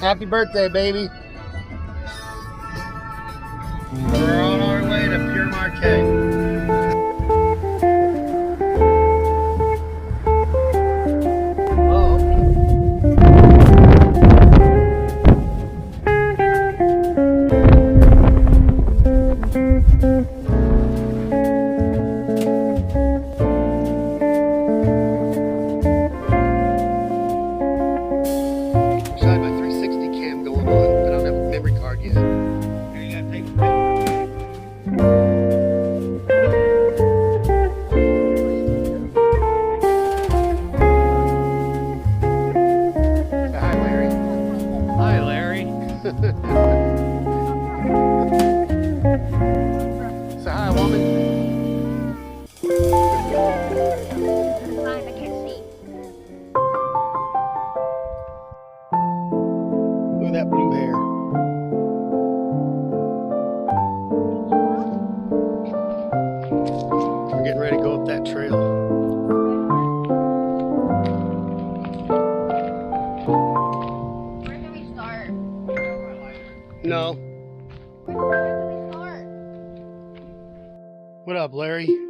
Happy birthday, baby. We're on our way to Pure Marquette. Say hi, woman. I can't see. Look at that blue hair. We're getting ready to go up that trail. Where do we start? No. Where do we start? What up, Larry?